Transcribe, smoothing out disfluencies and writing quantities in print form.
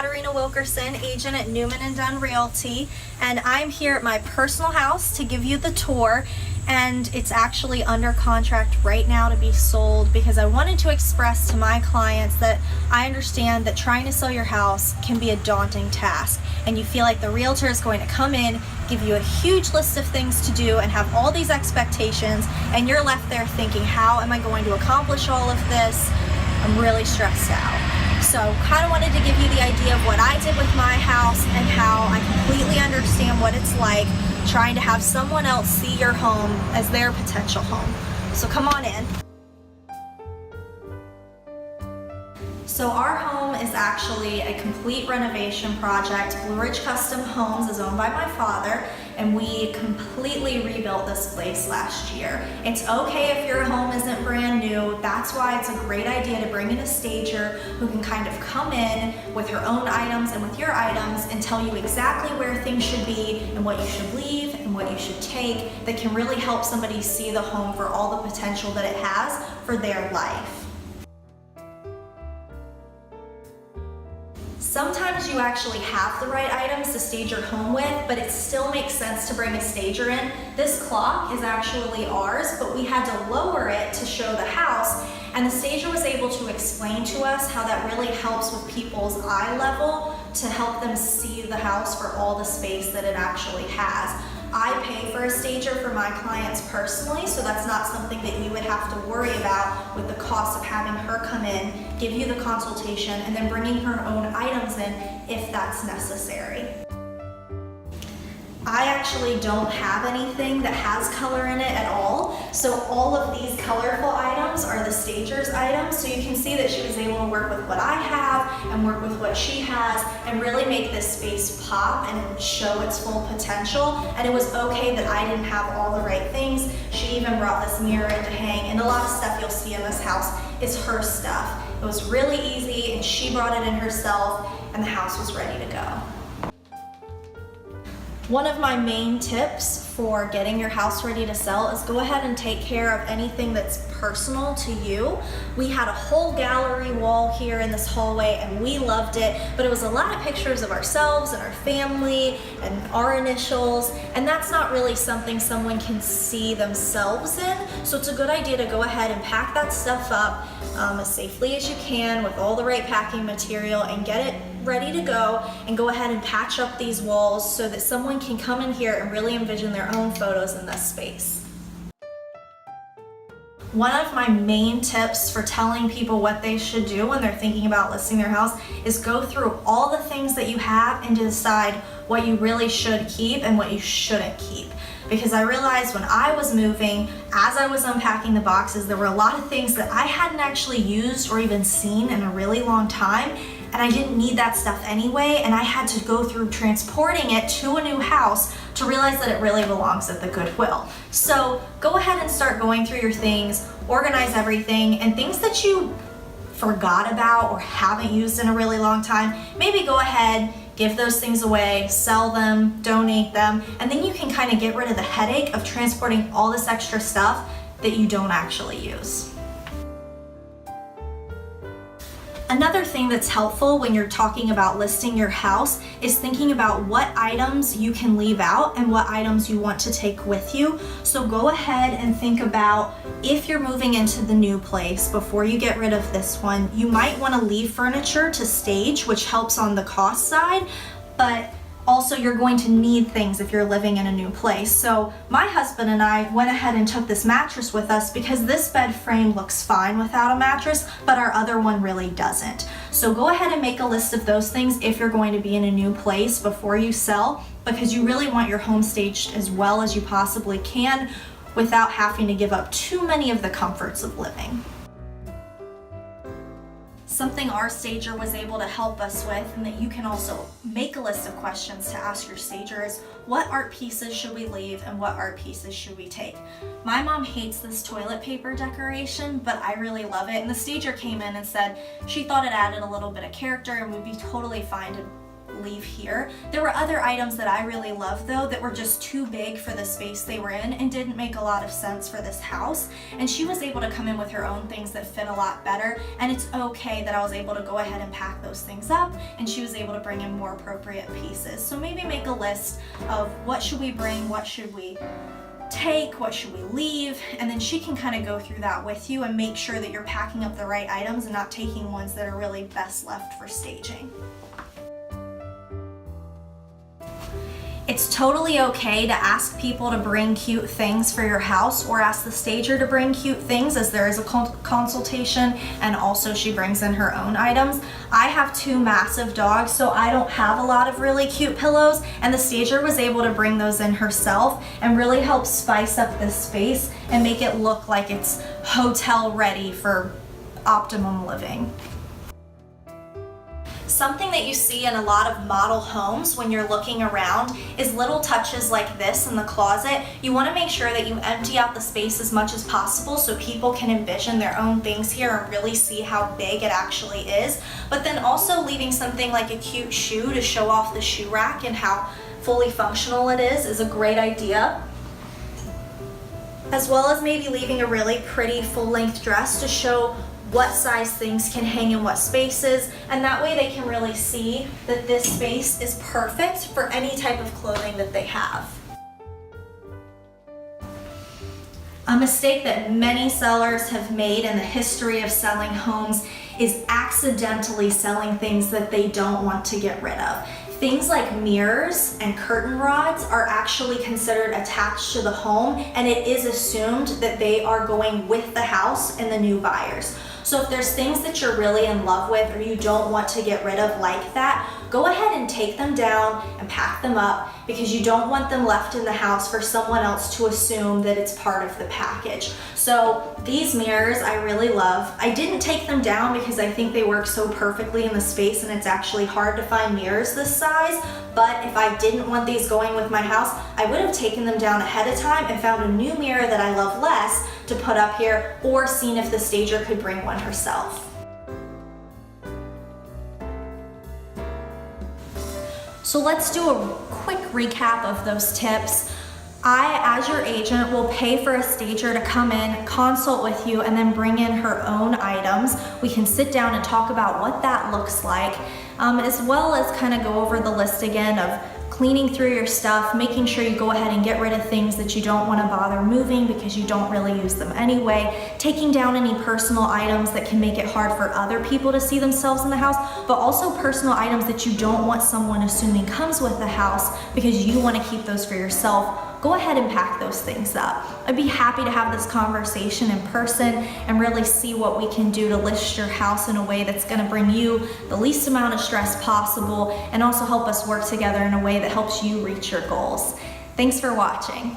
Katerina Wilkerson, agent at Newman & Dunn Realty, and I'm here at my personal house to give you the tour, and it's actually under contract right now to be sold because I wanted to express to my clients that I understand that trying to sell your house can be a daunting task, and you feel like the realtor is going to come in, give you a huge list of things to do, and have all these expectations, and you're left there thinking, how am I going to accomplish all of this? I'm really stressed out. So kind of wanted to give you the idea of what I did with my house and how I completely understand what it's like trying to have someone else see your home as their potential home. So come on in. So our home is actually a complete renovation project. Blue Ridge Custom Homes is owned by my father, and we completely rebuilt this place last year. It's okay if your home isn't brand new. That's why it's a great idea to bring in a stager who can kind of come in with her own items and with your items and tell you exactly where things should be and what you should leave and what you should take, that can really help somebody see the home for all the potential that it has for their life. Sometimes you actually have the right items to stage your home with, but it still makes sense to bring a stager in. This clock is actually ours, but we had to lower it to show the house, and the stager was able to explain to us how that really helps with people's eye level to help them see the house for all the space that it actually has. I pay for a stager for my clients personally, so that's not something that you would have to worry about with the cost of having her come in, give you the consultation, and then bringing her own items in if that's necessary. I actually don't have anything that has color in it at all, so all of these colorful items are the stager's items, so you can see that she was able to work with what I have and work with what she has and really make this space pop and show its full potential. And it was okay that I didn't have all the right things. She even brought this mirror in to hang, and a lot of stuff you'll see in this house is her stuff. It was really easy, and she brought it in herself, and the house was ready to go. One of my main tips for getting your house ready to sell is go ahead and take care of anything that's personal to you. We had a whole gallery wall here in this hallway and we loved it, but it was a lot of pictures of ourselves and our family and our initials, and that's not really something someone can see themselves in. So it's a good idea to go ahead and pack that stuff up as safely as you can with all the right packing material and get it ready to go, and go ahead and patch up these walls so that someone can come in here and really envision their own photos in this space. One of my main tips for telling people what they should do when they're thinking about listing their house is go through all the things that you have and decide what you really should keep and what you shouldn't keep. Because I realized when I was moving, as I was unpacking the boxes, there were a lot of things that I hadn't actually used or even seen in a really long time, and I didn't need that stuff anyway, and I had to go through transporting it to a new house to realize that it really belongs at the Goodwill. So go ahead and start going through your things, organize everything, and things that you forgot about or haven't used in a really long time, maybe go ahead, give those things away, sell them, donate them, and then you can kind of get rid of the headache of transporting all this extra stuff that you don't actually use. Another thing that's helpful when you're talking about listing your house is thinking about what items you can leave out and what items you want to take with you. So go ahead and think about, if you're moving into the new place, before you get rid of this one, you might want to leave furniture to stage, which helps on the cost side, but also you're going to need things if you're living in a new place. So my husband and I went ahead and took this mattress with us because this bed frame looks fine without a mattress, but our other one really doesn't. So go ahead and make a list of those things if you're going to be in a new place before you sell, because you really want your home staged as well as you possibly can without having to give up too many of the comforts of living. Something our stager was able to help us with, and that you can also make a list of questions to ask your stager, is what art pieces should we leave and what art pieces should we take? My mom hates this toilet paper decoration, but I really love it, and the stager came in and said she thought it added a little bit of character and would be totally fine to leave here. There were other items that I really loved though that were just too big for the space they were in and didn't make a lot of sense for this house. And she was able to come in with her own things that fit a lot better, and it's okay that I was able to go ahead and pack those things up and she was able to bring in more appropriate pieces. So maybe make a list of what should we bring, what should we take, what should we leave, and then she can kind of go through that with you and make sure that you're packing up the right items and not taking ones that are really best left for staging. It's totally okay to ask people to bring cute things for your house, or ask the stager to bring cute things, as there is a consultation, and also she brings in her own items. I have 2 massive dogs, so I don't have a lot of really cute pillows, and the stager was able to bring those in herself and really help spice up this space and make it look like it's hotel ready for optimum living. Something that you see in a lot of model homes when you're looking around is little touches like this in the closet. You want to make sure that you empty out the space as much as possible so people can envision their own things here and really see how big it actually is. But then also leaving something like a cute shoe to show off the shoe rack and how fully functional it is a great idea. As well as maybe leaving a really pretty full-length dress to show what size things can hang in what spaces, and that way they can really see that this space is perfect for any type of clothing that they have. A mistake that many sellers have made in the history of selling homes is accidentally selling things that they don't want to get rid of. Things like mirrors and curtain rods are actually considered attached to the home, and it is assumed that they are going with the house and the new buyers. So if there's things that you're really in love with or you don't want to get rid of like that, go ahead and take them down and pack them up, because you don't want them left in the house for someone else to assume that it's part of the package. So these mirrors I really love. I didn't take them down because I think they work so perfectly in the space, and it's actually hard to find mirrors this size. But if I didn't want these going with my house, I would have taken them down ahead of time and found a new mirror that I love less to put up here, or seen if the stager could bring one herself. So let's do a quick recap of those tips. I, as your agent, will pay for a stager to come in, consult with you, and then bring in her own items. We can sit down and talk about what that looks like, as well as kind of go over the list again of cleaning through your stuff, making sure you go ahead and get rid of things that you don't want to bother moving because you don't really use them anyway, taking down any personal items that can make it hard for other people to see themselves in the house, but also personal items that you don't want someone assuming comes with the house because you want to keep those for yourself. Go ahead and pack those things up. I'd be happy to have this conversation in person and really see what we can do to list your house in a way that's going to bring you the least amount of stress possible, and also help us work together in a way that helps you reach your goals. Thanks for watching.